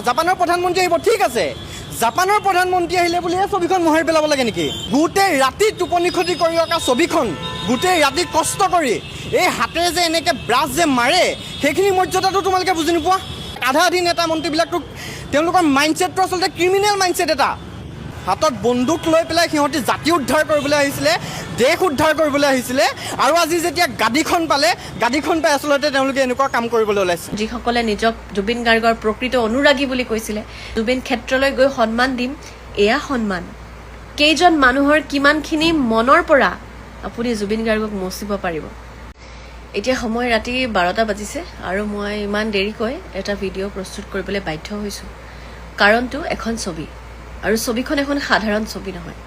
জাপানৰ প্ৰধানমন্ত্ৰী আহিব ঠিক আছে জাপানৰ প্ৰধানমন্ত্ৰী আহিলে বুলি ছবিখন মোহাৰি পেলাব লাগে নেকি গোটেই ৰাতি টোপনি ক্ষতি কৰি ৰখা ছবিখন গোটেই ৰাতি কষ্ট কৰি এই হাতেৰে যে এনেকৈ ব্ৰাছ যে মাৰে সেইখিনি মৰ্যাদাটো তোমালোকে বুজি নোপোৱা আধা আধি নেতা মন্ত্ৰীবিলাকক তেওঁলোকৰ মাইণ্ডছেটটো আচলতে ক্ৰিমিনেল মাইণ্ডছেট এটা হাতত বন্দুক লৈ পেলাই সিহঁতি জাতি উদ্ধাৰ কৰিবলৈ আহিছিলে দেশ উদ্ধাৰ কৰিবলৈ আহিছিলে আৰু আজি যেতিয়া গাড়ীখন পাই আচলতে তেওঁলোকে এনেকুৱা কাম কৰিবলৈ ওলাইছে যিসকলে নিজক জুবিন গাৰ্গৰ প্ৰকৃত অনুৰাগী বুলি কৈছিলে জুবিন ক্ষেত্ৰলৈ গৈ সন্মান দিম এয়া সন্মান কেইজন মানুহৰ কিমানখিনি মনৰ পৰা আপুনি জুবিন গাৰ্গক মচিব পাৰিব এতিয়া সময় ৰাতি 12টা বাজিছে আৰু মই ইমান দেৰিকৈ এটা ভিডিঅ' প্ৰস্তুত কৰিবলৈ বাধ্য হৈছোঁ কাৰণটো এখন ছবি আৰু ছবিখন এখন সাধাৰণ ছবি নহয়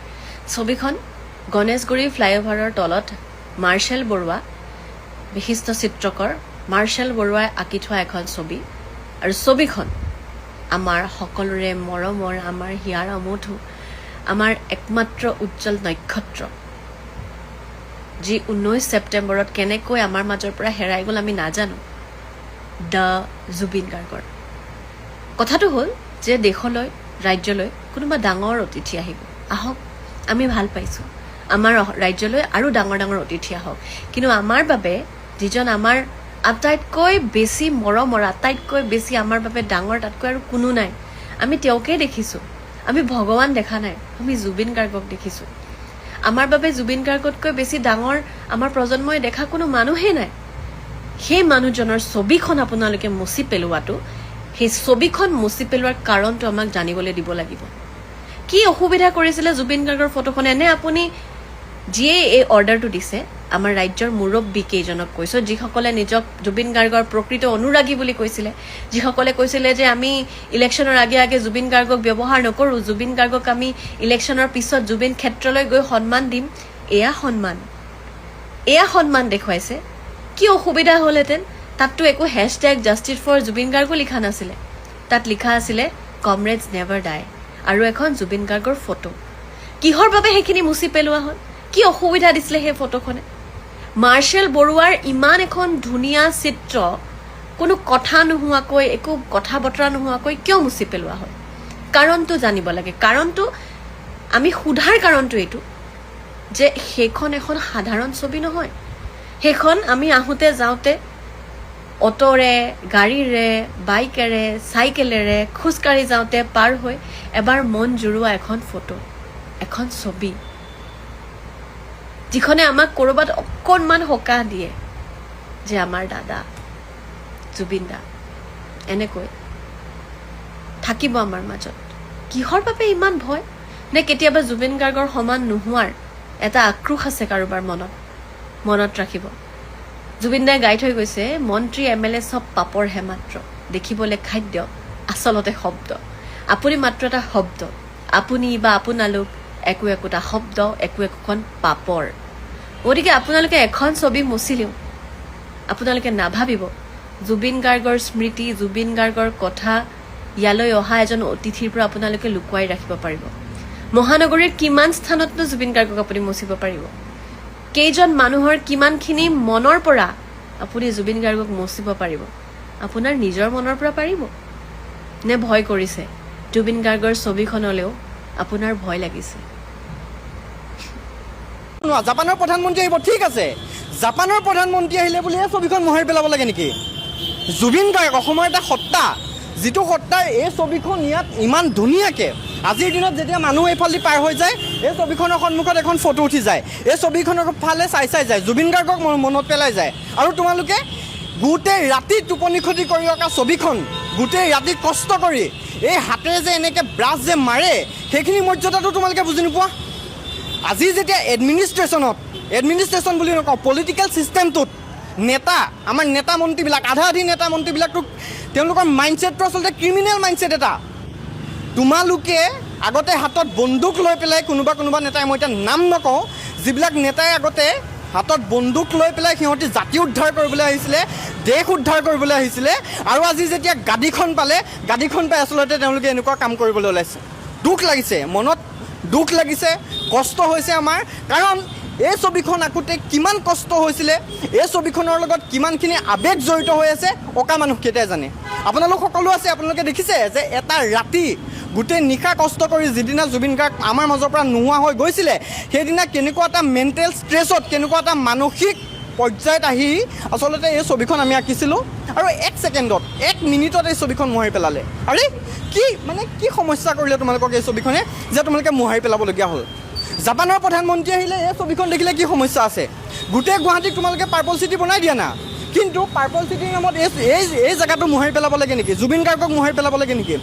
ছবিখন গণেশগুৰি ফ্লাইঅভাৰৰ তলত মাৰ্শ্বেল বৰুৱা বিশিষ্ট চিত্ৰকৰ মাৰ্শ্বেল বৰুৱাই আঁকি থোৱা এখন ছবি আৰু ছবিখন আমাৰ সকলোৰে মৰমৰ আমাৰ হিয়াৰ আমঠু আমাৰ একমাত্ৰ উজ্জ্বল নক্ষত্ৰ যি 19 ছেপ্টেম্বৰত কেনেকৈ আমাৰ মাজৰ পৰা হেৰাই গ'ল আমি নাজানো দ্য জুবিন গাৰ্গৰ কথাটো হ'ল যে দেশলৈ ৰাজ্যলৈ কোনোবা ডাঙৰ অতিথি আহিব আহক আমি ভাল পাইছোঁ আমাৰ ৰাজ্যলৈ আৰু ডাঙৰ ডাঙৰ অতিথি আহক কিন্তু আমাৰ বাবে যিজন আমাৰ আটাইতকৈ বেছি মৰমৰ আটাইতকৈ বেছি আমাৰ বাবে ডাঙৰ তাতকৈ আৰু কোনো নাই আমি তেওঁকেই দেখিছোঁ আমি ভগৱান দেখা নাই আমি জুবিন গাৰ্গক দেখিছোঁ আমাৰ বাবে জুবিন গাৰ্গতকৈ বেছি ডাঙৰ আমাৰ প্ৰজন্মই দেখা কোনো মানুহেই নাই সেই মানুহজনৰ ছবিখন আপোনালোকে মুচি পেলোৱাটো সেই ছবিখন মুচি পেলোৱাৰ কাৰণটো আমাক জানিবলৈ দিব লাগিব কি অসুবিধা কৰিছিলে জুবিন গাৰ্গৰ ফটোখনে এনে আপুনি যিয়ে এই অৰ্ডাৰটো দিছে আমাৰ ৰাজ্যৰ মুৰব্বী কেইজনক কৈছোঁ যিসকলে নিজক জুবিন গাৰ্গৰ প্ৰকৃত অনুৰাগী বুলি কৈছিলে যিসকলে কৈছিলে যে আমি ইলেকশ্যনৰ আগে আগে জুবিন গাৰ্গক ব্যৱহাৰ নকৰোঁ জুবিন গাৰ্গক আমি ইলেকশ্যনৰ পিছত জুবিন ক্ষেত্ৰলৈ গৈ সন্মান দিম এয়া সন্মান দেখুৱাইছে কি অসুবিধা হ'লহেঁতেন তাততো একো হেছটেগ জাষ্টিছ ফৰ জুবিন গাৰ্গো লিখা নাছিলে তাত লিখা আছিলে কমৰেডছ নেভাৰ ডাই আৰু এখন জুবিন গাৰ্গৰ ফটো কিহৰ বাবে সেইখিনি মুচি পেলোৱা হ'ল কি অসুবিধা দিছিলে সেই ফটোখনে মাৰ্শ্বেল বৰুৱাৰ ইমান এখন ধুনীয়া চিত্ৰ কোনো কথা নোহোৱাকৈ একো কথা বতৰা নোহোৱাকৈ কিয় মুচি পেলোৱা হ'ল কাৰণটো জানিব লাগে কাৰণটো আমি সোধাৰ কাৰণটো এইটো যে সেইখন এখন সাধাৰণ ছবি নহয় সেইখন আমি আহোঁতে যাওঁতে অটোৰে গাড়ীৰে বাইকেৰে চাইকেলেৰে খোজকাঢ়ি যাওঁতে পাৰ হৈ এবাৰ মন জুৰুৱা এখন ফটো এখন ছবি যিখনে আমাক ক'ৰবাত অকণমান সকাহ দিয়ে যে আমাৰ দাদা জুবিন দা এনেকৈ থাকিব আমাৰ মাজত কিহৰ বাবে ইমান ভয় নে কেতিয়াবা জুবিন গাৰ্গৰ সমান নোহোৱাৰ এটা আক্ৰোশ আছে কাৰোবাৰ মনত ৰাখিব জুবিন দাই গাই থৈ গৈছে মন্ত্ৰী MLA চব পাপৰহে মাত্ৰ দেখিবলৈ খাদ্য আচলতে শব্দ আপুনি মাত্ৰ এটা শব্দ আপুনি বা আপোনালোক একো একোটা শব্দ একো একোখন পাপৰ গতিকে আপোনালোকে এখন ছবি মুচিলেও আপোনালোকে নাভাবিব জুবিন গাৰ্গৰ স্মৃতি জুবিন গাৰ্গৰ কথা ইয়ালৈ অহা এজন অতিথিৰ পৰা আপোনালোকে লুকুৱাই ৰাখিব পাৰিব মহানগৰীৰ কিমান স্থানতনো জুবিন গাৰ্গক আপুনি মুচিব পাৰিব কেইজন মানুহৰ কিমানখিনি মনৰ পৰা আপুনি জুবিন গাৰ্গক মুচিব পাৰিব আপোনাৰ নিজৰ মনৰ পৰা পাৰিব নে ভয় কৰিছে জুবিন গাৰ্গৰ ছবিখনলৈও আপোনাৰ ভয় লাগিছে জাপানৰ প্ৰধানমন্ত্ৰী আহিব ঠিক আছে জাপানৰ প্ৰধানমন্ত্ৰী আহিলে বুলি ছবিখন মোহাৰি পেলাব লাগে নেকি জুবিন গাৰ্গ অসমৰ এটা সত্তা যিটো সত্তাই এই ছবিখন ইয়াত ইমান ধুনীয়াকৈ আজিৰ দিনত যেতিয়া মানুহ এইফালে পাৰ হৈ যায় এই ছবিখনৰ সন্মুখত এখন ফটো উঠি যায় এই ছবিখনৰ ফালে চাই যায় জুবিন গাৰ্গক মনত পেলাই যায় আৰু তোমালোকে গোটেই ৰাতি টোপনি ক্ষতি কৰি ৰখা ছবিখন গোটেই ৰাতি কষ্ট কৰি এই হাতেৰে যে এনেকৈ ব্ৰাছ যে মাৰে সেইখিনি মৰ্যাদাটো তোমালোকে বুজি নোপোৱা আজি যেতিয়া এডমিনিষ্ট্ৰেশ্যন বুলি নকওঁ পলিটিকেল ছিষ্টেমটোত আমাৰ নেতা মন্ত্ৰীবিলাক আধা আধি নেতা মন্ত্ৰীবিলাকক তেওঁলোকৰ মাইণ্ডছেটটো আচলতে ক্ৰিমিনেল মাইণ্ডছেট এটা তোমালোকে আগতে হাতত বন্দুক লৈ পেলাই কোনোবা নেতাই মই এতিয়া নাম নকওঁ যিবিলাক নেতাই আগতে হাতত বন্দুক লৈ পেলাই সিহঁতি জাতি উদ্ধাৰ কৰিবলৈ আহিছিলে দেশ উদ্ধাৰ কৰিবলৈ আহিছিলে আৰু আজি যেতিয়া গাড়ীখন পাই আচলতে তেওঁলোকে এনেকুৱা কাম কৰিবলৈ ওলাইছে দুখ লাগিছে মনত দুখ লাগিছে কষ্ট হৈছে আমাৰ কাৰণ এই ছবিখন আঁকোতে কিমান কষ্ট হৈছিলে, এই ছবিখনৰ লগত কিমানখিনি আৱেগ জড়িত হৈ আছে অকা মানুহকেইটাই জানে। আপোনালোক সকলো আছে, আপোনালোকে দেখিছে যে এটা ৰাতি গোটেই নিশা কষ্ট কৰি যিদিনা জুবিন গাৰ্গ আমাৰ মাজৰ পৰা নোহোৱা হৈ গৈছিলে, সেইদিনা কেনেকুৱা এটা মেণ্টেল ষ্ট্ৰেছত, কেনেকুৱা এটা মানসিক পৰ্যায়ত আহি আচলতে এই ছবিখন আমি আঁকিছিলোঁ আৰু 1 ছেকেণ্ডত 1 মিনিটত এই ছবিখন মোহাৰি পেলালে। আৰে কি সমস্যা কৰিলে তোমালোকক এই ছবিখনে যে তোমালোকে মোহাৰি পেলাবলগীয়া হ'ল? জাপানৰ প্ৰধানমন্ত্ৰী আহিলে এই ছবিখন দেখিলে কি সমস্যা আছে? গোটেই গুৱাহাটীক তোমালোকে পাৰ্পল চিটি বনাই দিয়া না, কিন্তু পাৰ্পল চিটিৰ নামত এই জেগাটো মোহাৰি পেলাব লাগে নেকি? জুবিন গাৰ্গক মোহাৰি পেলাব লাগে নেকি?